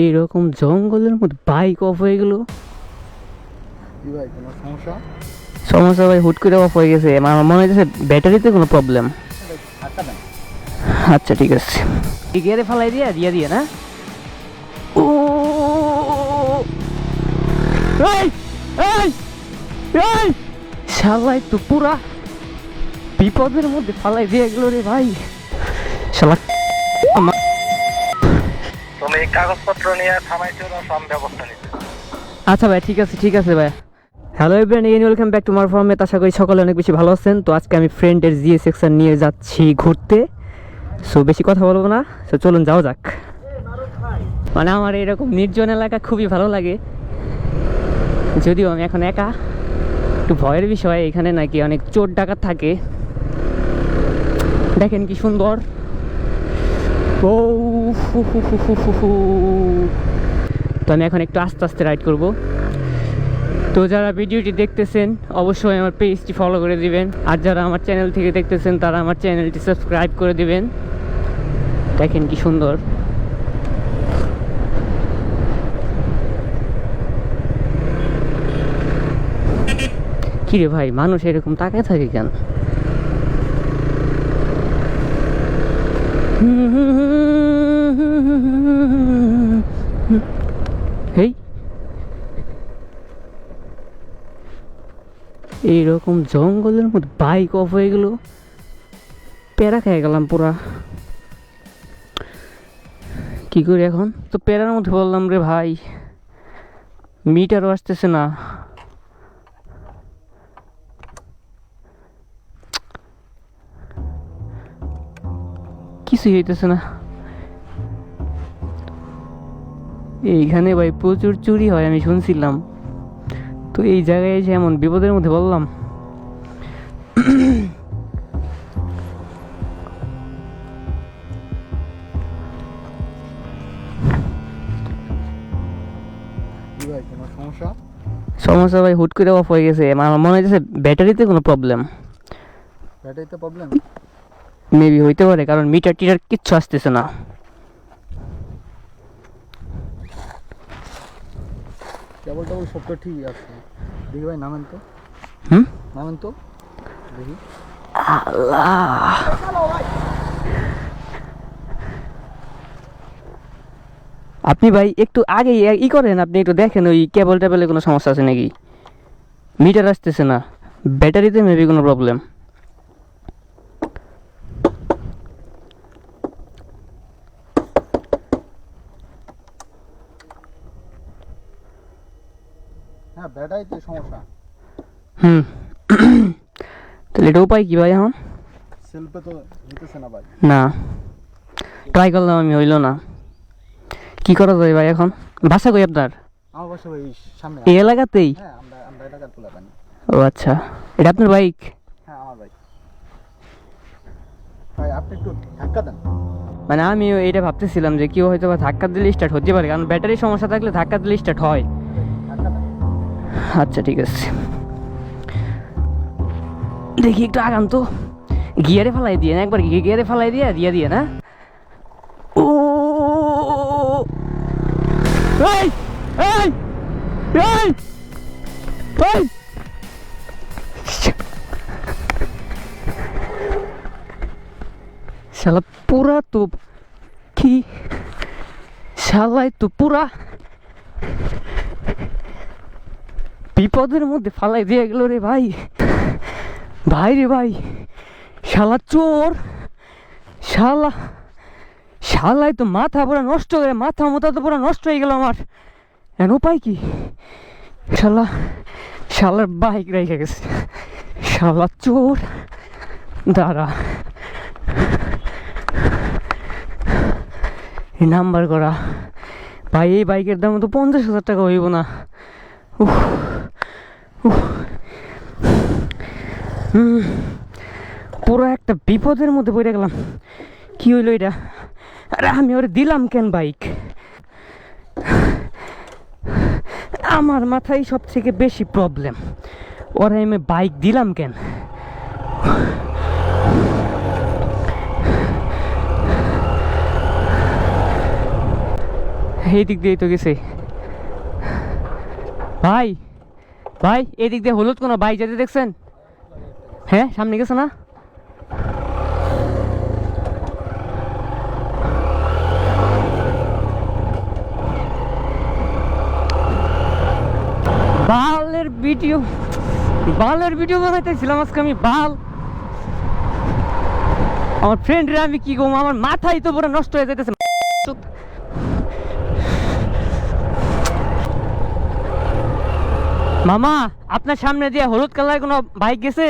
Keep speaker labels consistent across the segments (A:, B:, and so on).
A: এইরকম জঙ্গলের মধ্যে বাইক অফ হয়ে গেল।
B: কি ভাই কোনো সমস্যা?
A: সমস্যা ভাই হুট করে অফ হয়ে গেছে, আমার মনে হচ্ছে ব্যাটারিতে কোনো প্রবলেম।
B: ধাক্কা দেন।
A: আচ্ছা ঠিক আছে, গিয়ারে ফালাই দিয়া দিয়া দিয়ে না। ও এই এই এই শালাই তো পুরা বিপদের মধ্যে ফালাই দিয়ে গেল রে ভাই। শালা
B: তুমি কাগজপত্র নিয়ে থামাইছো না, সব ব্যবস্থা নিতে।
A: আচ্ছা ভাই ঠিক আছে ভাই। Hello everyone, welcome back to my ফার্মে। আশা করি সকলে অনেক বেশি ভালো আছেন। তো আজকে আমি ফ্রেন্ডের জিএস সেকশন নিয়ে যাচ্ছি ঘুরতে। সো বেশি কথা বলবো না, সো চলুন যাও যাক। মানে আমার এরকম নির্জন এলাকা খুবই ভালো লাগে, যদিও আমি এখন একা। একটু ভয়ের বিষয়, এখানে নাকি অনেক চোর ডাকাত থাকে। দেখেন কি সুন্দর। ও তো আমি এখন একটু আস্তে আস্তে রাইড করব। তো যারা ভিডিওটি দেখতেছেন অবশ্যই আমার পেজটি ফলো করে দিবেন, আর যারা আমার চ্যানেল থেকে দেখতেছেন তারা আমার চ্যানেলটি সাবস্ক্রাইব করে দিবেন। দেখেন কি সুন্দর। কিরে ভাই, মানুষ এরকম তাকায় থাকে কেন? হেই, এইরকম জঙ্গলের মধ্যে বাইক অফ হয়ে গেল, প্যারা খেয়ে গেলাম পুরা। কি করি এখন? তো প্যারার মধ্যে বললাম রে ভাই, মিটারও আসতেছে না। কিছুই হইতেছে না। এইখানে ভাই প্রচুর চুরি হয় আমি শুনছিলাম, তো এই জায়গায় এসে এমন বিপদের মধ্যে বললাম।
B: কি ভাই কোনো সমস্যা?
A: সমস্যা ভাই হুট করে অফ হয়ে গেছে, আমার মনে হচ্ছে ব্যাটারিতে কোনো প্রবলেম।
B: ব্যাটারিতে প্রবলেম?
A: মেবি হইতে পারে, কারণ মিটার টিটার কিচ্ছু আসতেছে না।
B: কেবল টেবল সব তো ঠিকই আছে। দেখি ভাই নামেন তো। নামেন তো দেখি।
A: আল্লাহ, আপনি ভাই একটু আগে ই করেন, আপনি একটু দেখেন ওই কেবল টেবলে কোনো সমস্যা আছে নাকি। মিটার আসতেছে না, ব্যাটারিতে মেবি কোনো প্রবলেম।
B: হ্যাঁ ব্যাটারিতে সমস্যা।
A: হুম তাহলে এটা উপায় কি ভাই এখন?
B: সেলফে তো নিতেছে না ভাই।
A: না, ট্রাই করলাম আমি, হইল না। কি করা যায় ভাই এখন? বাসা কই আপনার?
B: আমার বাসা ভাই সামনে।
A: এই এলাকাতেই?
B: হ্যাঁ আমরা এলাকার পোলা পানি।
A: ও আচ্ছা, এটা আপনার বাইক?
B: হ্যাঁ আমার ভাই। ভাই আপনি একটু ধাক্কা দেন।
A: মানে আমি এইটা ভাবতেছিলাম যে কেউ হয়তো বা ধাক্কা দিলে স্টার্ট হতে পারে, কারণ ব্যাটারির সমস্যা থাকলে ধাক্কা দিলে স্টার্ট হয়।
B: ধাক্কা দেন।
A: আচ্ছা ঠিক আছে, দেখি একটু আগান তো। গিয়ারে ফেলাই দিয়ে না, একবার গিয়ারে ফেলাই দিয়ে দিয়ে দিয়ে না। ও এই এই এই এই শালা পুরা তো কি, শালাই তো পুরা বিপদের মধ্যে ফালাই দিয়ে গেল রে ভাই। ভাই রে ভাই, শালা চোর, শালা শালাই তো মাথা পুরা নষ্ট হয়ে, মাথা মোথা তো পুরা নষ্ট হয়ে গেল আমার। এখন উপায় কি? শালা শালার বাইক রেখে গেছে, শালা চোর। দাঁড়া, নাম্বার করা ভাই, এই বাইকের দাম তো 50,000 টাকা হইব না। উফ উফ, পুরো একটা বিপদের মধ্যে পড়ে গেলাম। কি হইলো এটা? আরে আমি ওরে দিলাম কেন বাইক? আমার মাথায় সব থেকে বেশি প্রবলেম, ওরে আমি বাইক দিলাম কেন? এই দিক দিয়েই তো গেছে ভাই ভাই এই দিক দিয়ে হলুদ কোনো বাইক যেতে দেখছেন হ্যাঁ সামনে গেছে না বালের ভিডিও বানাইতেছিলাম আজকে আমি আমার ফ্রেন্ডরা আমি কি করবো আমার মাথাই তো পুরো নষ্ট হয়ে যাইতেছে মামা আপনার সামনে দিয়ে হলুদ কালার কোনো বাইক গেছে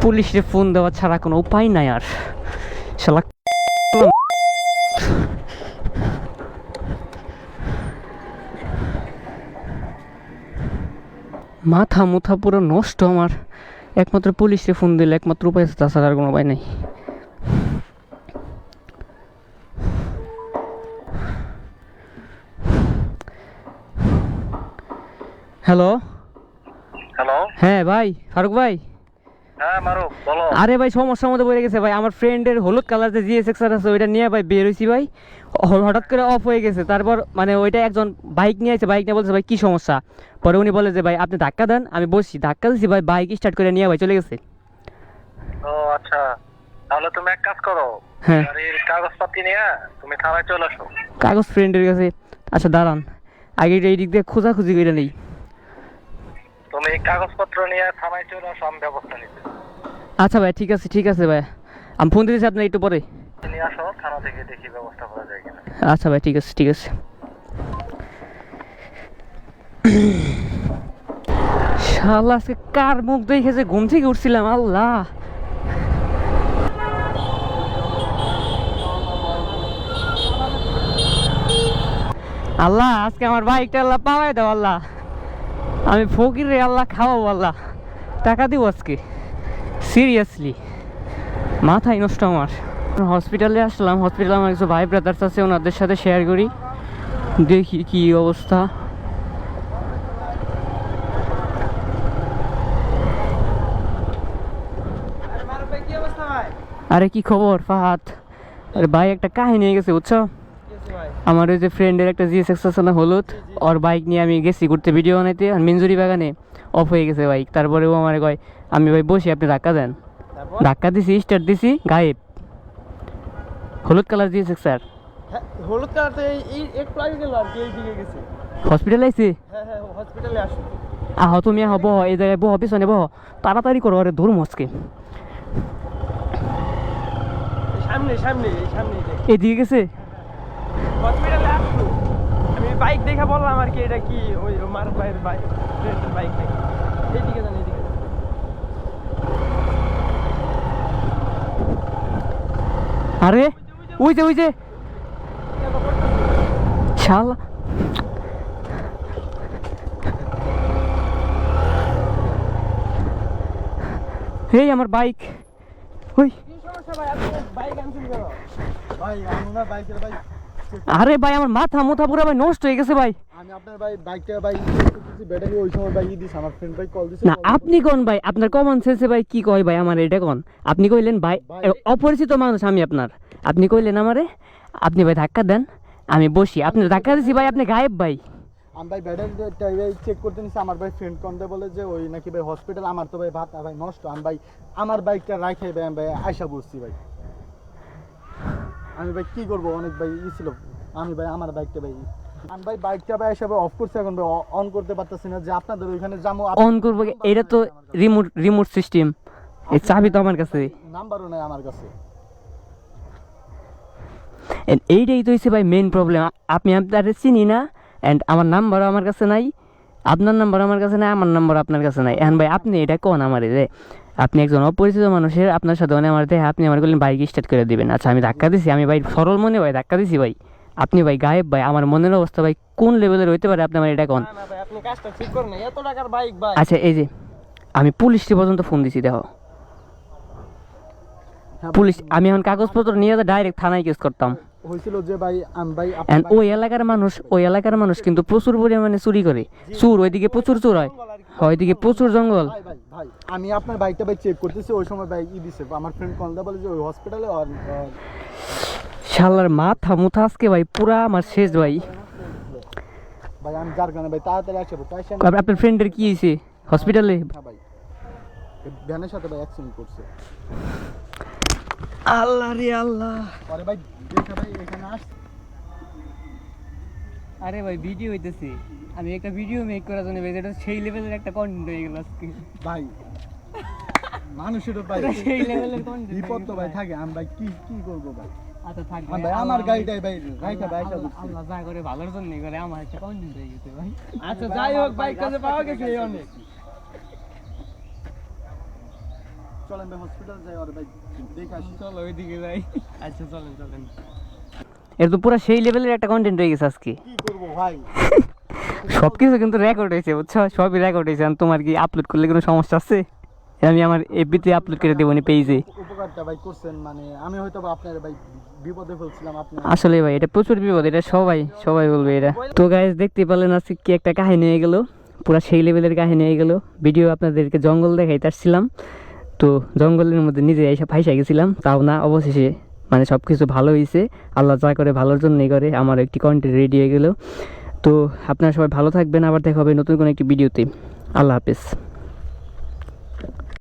A: পুলিশে ফোন দেওয়া ছাড়া কোনো উপায় নাই আর শালা মাথা মুথা পুরো নষ্ট আমার একমাত্র পুলিশে ফোন দিলে একমাত্র উপায় আছে তাছাড়া আর কোনো উপায় নেই হ্যালো
C: হ্যালো
A: হ্যাঁ ভাই ফারুক ভাই
C: হ্যাঁ মারুফ বলো
A: আরে ভাই সমস্যার মধ্যে পড়ে গেছে ভাই আমার ফ্রেন্ডের হলুদ কালার যে জিএসএক্সআর আছে ওইটা নিয়ে ভাই বের হয়েছি ভাই হঠাৎ করে অফ হয়ে গেছে তারপর মানে ওইটা একজন বাইক নিয়ে আছে বাইক নিয়ে বলছে ভাই কি সমস্যা পরে উনি বলে যে ভাই আপনি ধাক্কা দেন আমি বসছি ধাক্কা দিচ্ছি ভাই বাইক স্টার্ট করে নিয়ে ভাই চলে গেছে
C: ও আচ্ছা তাহলে তুমি এক কাজ করো
A: হ্যাঁ
C: গাড়ির কাগজপত্র নিয়ে তুমি থানায় চলে আসো
A: কাগজ ফ্রেন্ডের কাছে আচ্ছা দাঁড়ান আগে এই দিক দিয়ে খোঁজাখুঁজি করে নেই
C: তুমি কাগজপত্র নিয়ে থানায় চলে আসো আমি ব্যবস্থা নিতে
A: আচ্ছা ভাই ঠিক আছে ভাই আমি ফোন দিতেছি আপনার একটু পরে
C: নিয়ে আসো থানা থেকে দেখি ব্যবস্থা করা যায় কিনা
A: আচ্ছা ভাই ঠিক আছে শালা আজকে কার মুখ দেখেছে ঘুম থেকে উঠছিলাম আল্লাহ আল্লাহ আজকে আমার বাইকটা আল্লাহ পাওয়াই দাও আল্লাহ আমি ফকির রে আল্লাহ খাওয়াবো আল্লাহ টাকা দিব আজকে সিরিয়াসলি মাথায় নষ্ট আমার হসপিটালে আসলাম হসপিটালে আমার কিছু ভাই ব্রাদার্স আছে ওনাদের সাথে শেয়ার করি দেখি কি অবস্থা আরে কি খবর ফাহাদ আরে ভাই একটা কাহিনী হয়ে গেছে বুঝছো আমার ওই যে ফ্রেন্ডের একটা জিএসএক্স আছে না হলুদ ওর বাইক নিয়ে আমি গেছি ঘুরতে ভিডিও বানাইতে আর মিনজুরি বাগানে অফ হয়ে গেছে বাইক তারপরে ও আমার কয় আমি ভাই বসি আপনি ধাক্কা দেন ধাক্কা দিছি স্টার্ট দিছি গায়েব হলুদ কালার জিএসএক্স স্যার
B: হলুদ কালার তো এই একটু আগে গেল আর কি এই দিকে গেছে
A: হসপিটালে আইছি
B: হ্যাঁ হসপিটালে আসো
A: আহ তুমি আহ বহ এই জায়গায় বহ পিছনে বহ তাড়াতাড়ি করো আরে ধরুম আজকে
B: সামনে
A: এদিকে গেছে
B: হসপিটালে আসলো আমি বাইক দেখে বললাম আর কি এটা কি ওই মার ভাইয়ের বাইক ফ্রেন্ডের বাইক নাকি এইদিকে যান এইদিকে
A: আরে ওই যে শালা এই আমার বাইক ওই
B: কি সমস্যা ভাই আপনি বাইক আনছেন কেন ভাই আমি না বাইকের বাইক
A: আরে ভাই আমার মাথা পুরো ভাই নষ্ট হয়ে গেছে ভাই
B: আমি আপনার বাইকটা ব্যাটারি ওই সময় বাইক দিছি আমার ফ্রেন্ড ভাই কল দিছে
A: না আপনি কোন ভাই আপনার কমন সেন্সে ভাই কি কয় ভাই আমার এটা কোন আপনি কইলেন ভাই অপরিচিত মানুষ আমি আপনার আপনি কইলেন আমারে আপনি ভাই ধাক্কা দেন আমি বসি আপনি ধাক্কা দিছি ভাই আপনি গায়েব ভাই
B: আমি ভাই ব্যাটারি চেক করতে নিছি আমার ভাই ফ্রেন্ড কনতে বলে যে ওই নাকি ভাই হসপিটাল আমার তো ভাই ভাই নষ্ট আমি ভাই আমার বাইকটা রাখাই ভাই আমি ভাই আয়শা বসছি ভাই আমি ভাই কি করবো অনেক ভাই ছিল আমি ভাই আমার বাইকটা ভাই আমি ভাই বাইকটা ভাই এসে অফ করছি এখন ভাই অন করতে পারতেছি না যে আপনাদের ওইখানে যাবো
A: অন করবো এটা তো রিমোট সিস্টেম এই চাবি তো আমার কাছে
B: নাম্বারও নাই আমার কাছে
A: এইটাই তো হচ্ছে ভাই মেইন প্রবলেম আপনি আপনারে চিনি না অ্যান্ড আমার নাম্বারও আমার কাছে নাই আপনার নাম্বার আমার কাছে নাই আমার নাম্বার আপনার কাছে নাই এখন ভাই আপনি এটা কোন আমার যে আপনি একজন অপরিচিত মানুষের আপনার সাথে মানে আমার দেখে আপনি আমার বললেন বাইক স্টার্ট করে দিবেন আচ্ছা আমি ধাক্কা দিছি আমি ভাই সরল মনে ভাই ধাক্কা দিছি ভাই আপনি ভাই গায়েব ভাই আমার মনের অবস্থা ভাই কোন লেভেলের হইতে পারে আপনি আমার এটা কোন
B: আপনি কাজটা ঠিক করেন না এত টাকার বাইক ভাই
A: আচ্ছা এই যে আমি পুলিশকে পর্যন্ত ফোন দিছি দেখো পুলিশ আমি এখন কাগজপত্র নিয়ে ডাইরেক্ট থানায় কেস করতাম
B: হয়েছিল যে ভাই আমি ভাই
A: ওই এলাকার মানুষ কিন্তু প্রচুর পরিমাণে চুরি করে চুর ওইদিকে প্রচুর চুর হয় হয় এদিকে প্রচুর জঙ্গল।
B: ভাই ভাই ভাই আমি আপনার বাইকটা ভাই চেক করতেছি, ওই সময় ভাই দিছে আমার ফ্রেন্ড কল দা বলে যে ওই হসপিটালে
A: শালার মাথা মুথা আজকে ভাই পুরা আমার শেষ ভাই।
B: ভাই আমি যার কারণে ভাই তাড়াতাড়ি আসবো তাই
A: আপনার ফ্রেন্ডের কি হয়েছে হসপিটালে?
B: হ্যাঁ ভাই ভ্যানের সাথে ভাই অ্যাক্সিডেন্ট করছে।
A: আল্লাহ রে আল্লাহ।
B: পরে ভাই দেখে ভাই এখানে আস।
A: আরে ভাই ভিডিও হইতেছে, আমি একটা ভিডিও মেক করার জন্য ভাই এটা সেই লেভেলের একটা কন্টেন্ট হয়ে গেল আজকে
B: ভাই মানুষেরও ভাই
A: সেই লেভেলের কন্টেন্ট
B: বিপদ তো ভাই থাকে, আমি ভাই কি কি করবো ভাই।
A: আচ্ছা থাক
B: ভাই আমার গাড়িটাই ভাই রাইখা ভাই আইসা করছি।
A: আল্লাহ যা করে ভালোর জন্যই করে, আমার একটা কন্টেন্ট হয়ে গেছে ভাই।
B: আচ্ছা যাই হোক ভাই কাছে পাওয়া গেছে এই অনেক। চলেন ভাই হসপিটাল যাই আর ভাই দেখে আসি।
A: চলো ওইদিকে যাই। আচ্ছা চলেন চলেন। এর তো পুরো সেই লেভেলের একটা কন্টেন্ট হয়ে গেছে আজকে।
B: কি করবো ভাই
A: সবকিছু কিন্তু রেকর্ড হয়েছে বুঝছো, সবই রেকর্ড হয়েছে। আর তোমার কি আপলোড করলে কোনো সমস্যা আছে? আমি আমার এফবিতে আপলোড করে দেবো পেজে।
B: উপকারটা ভাই করছেন, মানে আমি হয়তো বা আপনার ভাই বিপদে ফেলছিলাম আপনি।
A: আসলে ভাই এটা প্রচুর বিপদ, এটা সবাই সবাই বলবে এটা। তো গাইস দেখতে পেলেন আজকে কি একটা কাহিনী হয়ে গেল, পুরা সেই লেভেলের কাহিনী হয়ে গেল। ভিডিও আপনাদেরকে জঙ্গল দেখাইতে আসছিলাম, তো জঙ্গলের মধ্যে নিজে এসে ফাইসা গেছিলাম, তাও না অবশেষে মানে সব কিছু ভালো হয়েছে। আল্লাহ যা করে ভালোর জন্যই করে, আমার একটি কন্টেন্ট রেডি হয়ে গেল। তো আপনারা সবাই ভালো থাকবেন, আবার দেখা হবে নতুন কোনো একটি ভিডিওতে। আল্লাহ হাফেজ।